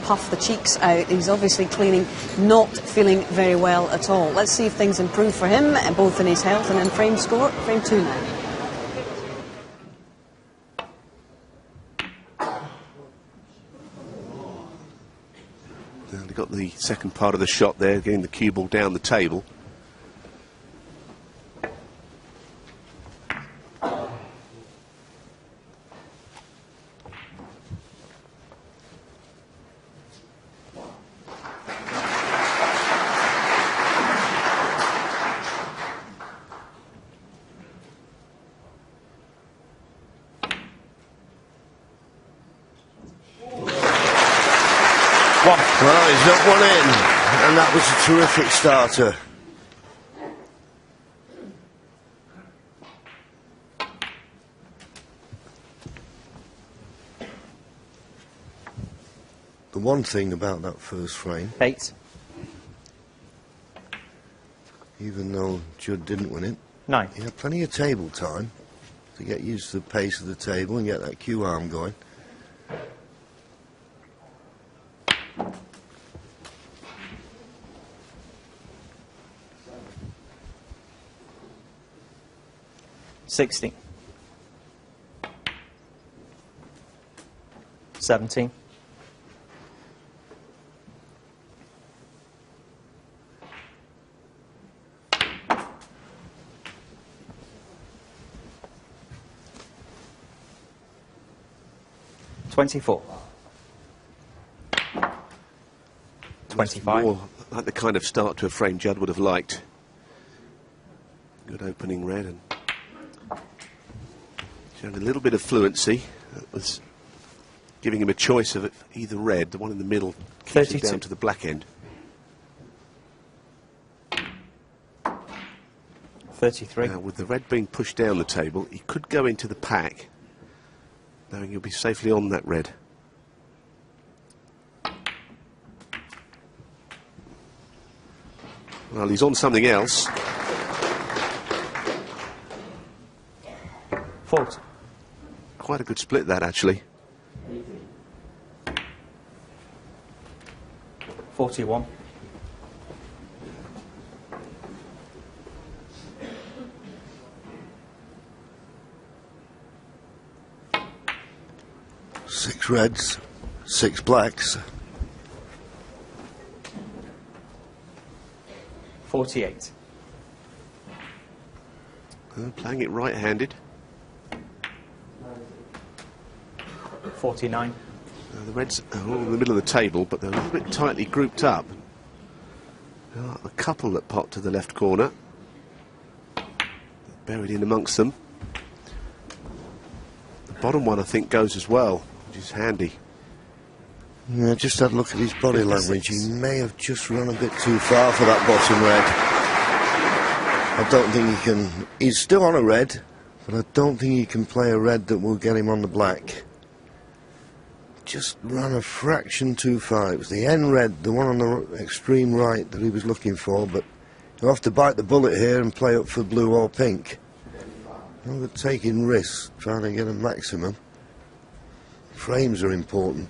puff the cheeks out. He's obviously cleaning, not feeling very well at all. Let's see if things improve for him, both in his health and in frame score. Frame 2 now. He got the second part of the shot there, getting the cue ball down the table. Well, he's not one in, and that was a terrific starter. The one thing about that first frame, 8. even though Judd didn't win it, 9. he had plenty of table time to get used to the pace of the table and get that cue arm going. $16. 17. 24. 25. More like the kind of start to a frame Judd would have liked. Good opening red and showing a little bit of fluency. That was giving him a choice of either red, the one in the middle, keeps it down to the black end. 33. Now, with the red being pushed down the table, he could go into the pack, knowing he'll be safely on that red. Well, he's on something else. 40. Quite a good split, that, actually. 41. 6 reds, 6 blacks. 48. Playing it right-handed. 49. The reds are all in the middle of the table, but they're a little bit tightly grouped up. There are a couple that pop to the left corner, buried in amongst them. The bottom one, I think, goes as well, which is handy. Yeah, just had a look at his body language. He may have just run a bit too far for that bottom red. I don't think he can... He's still on a red, but I don't think he can play a red that will get him on the black. Just ran a fraction too far. It was the end red, the one on the extreme right, that he was looking for, but he'll have to bite the bullet here and play up for blue or pink. We're taking risks, trying to get a maximum. Frames are important.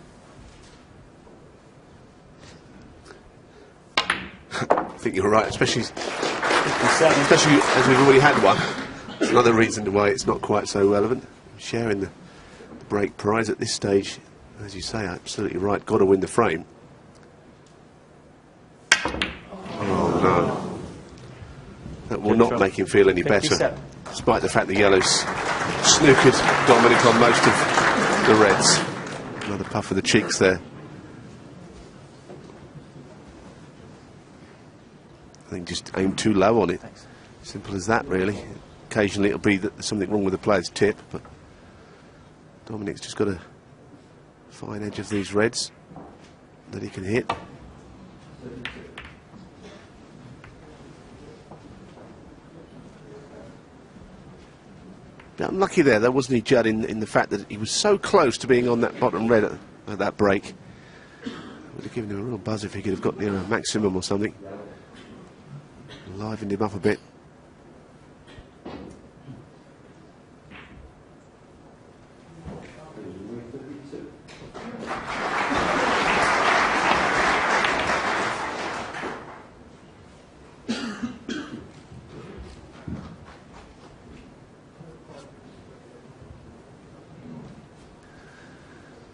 I think you're right, especially as we've already had one. It's another reason why it's not quite so relevant. Sharing the break prize at this stage, as you say, absolutely right. Got to win the frame. Oh no, that will not make him feel any better, despite the fact the yellows snookered DOMIIC on most of the reds. Another puff of the cheeks there. I think just aim too low on it. Simple as that, really. Occasionally it'll be that there's something wrong with the player's tip, but DOMIIC's just got a fine edge of these reds that he can hit. Bit unlucky there, wasn't he, Judd, in the fact that he was so close to being on that bottom red at that break. Would have given him a real buzz if he could have got near a maximum or something. Livened him up a bit.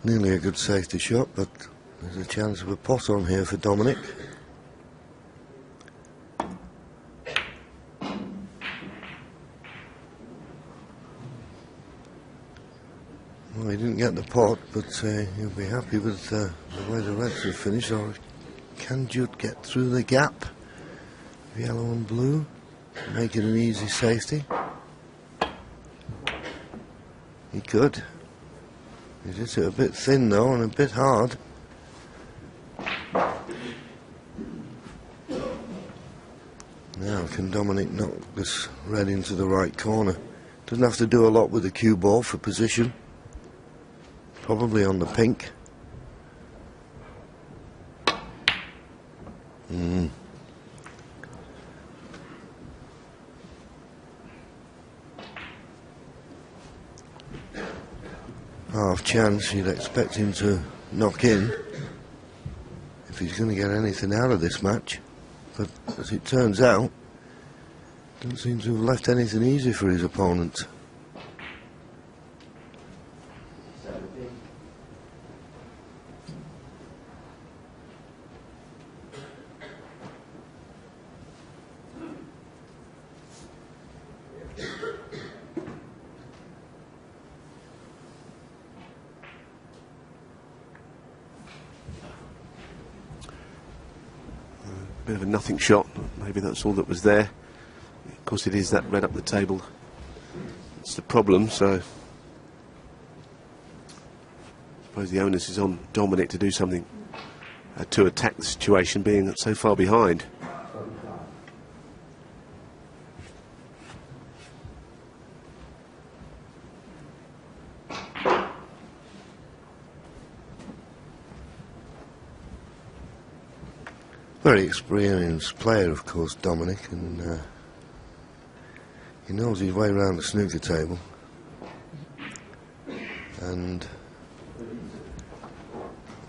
Nearly a good safety shot, but there's a chance of a pot on here for DOMIIC. Well, he didn't get the pot, but he'll be happy with the way the reds have finished. Or can Judd get through the gap? Yellow and blue, make it an easy safety. He could. He hit it a bit thin though, and a bit hard. Now can DOMIIC knock this red into the right corner? Doesn't have to do a lot with the cue ball for position. Probably on the pink. Half chance you'd expect him to knock in if he's going to get anything out of this match, but as it turns out, doesn't seem to have left anything easy for his opponent. Bit of a nothing shot, maybe that's all that was there. Of course it is that red up the table. It's the problem, so I suppose the onus is on DOMIIC to do something to attack the situation, being so far behind. Very experienced player, of course, DOMIIC, and he knows his way around the snooker table. And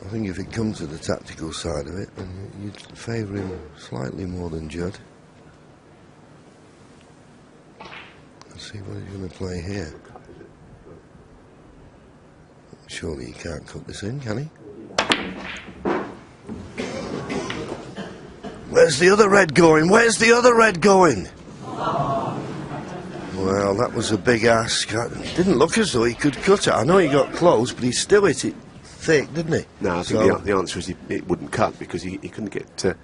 I think if it comes to the tactical side of it, then you'd favour him slightly more than Judd. Let's see what he's going to play here. Surely he can't cut this in, can he? Where's the other red going? Where's the other red going? Well, that was a big ask. It didn't look as though he could cut it. I know he got close, but he still hit it thick, didn't he? No, I think the answer is it wouldn't cut, because he couldn't get he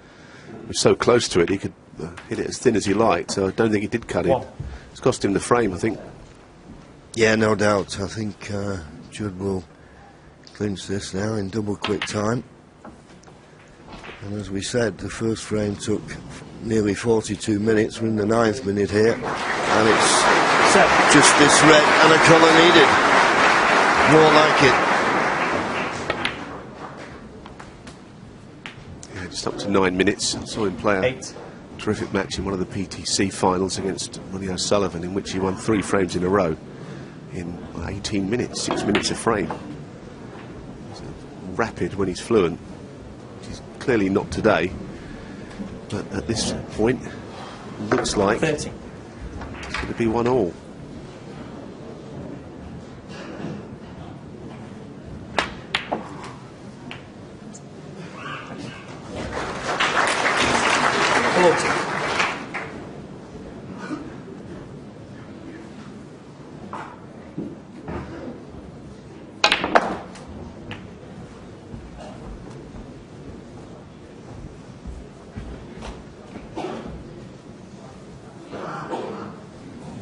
was so close to it, he could hit it as thin as he liked, so I don't think he did cut it. It's cost him the frame, I think. Yeah, no doubt. I think Judd will clinch this now in double quick time. And as we said, the first frame took nearly 42 minutes. We're in the 9th minute here, and it's just this red and a colour needed. More like it. Yeah, just up to 9 minutes. I saw him play a 8. terrific match in one of the PTC finals against Ronnie O'Sullivan, in which he won 3 frames in a row in 18 minutes, 6 minutes a frame. He's rapid when he's fluent. Clearly not today, but at this point, looks like 30. it's going to be 1-1.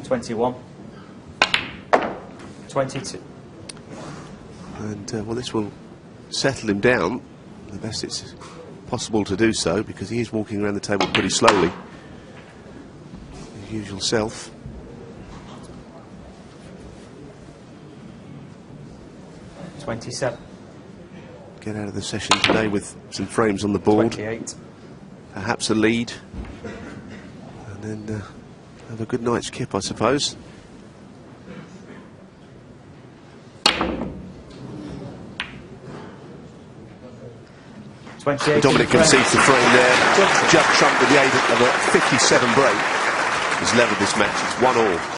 $21. 22. And well, this will settle him down the best it's possible to do so, because he is walking around the table pretty slowly, his usual self. $27. Get out of the session today with some frames on the board, $28. perhaps a lead, and then have a good night's kip, I suppose. DOMIIC concedes the frame there. Judd Trump, with the aid of a 57 break, has levelled this match. It's 1-1.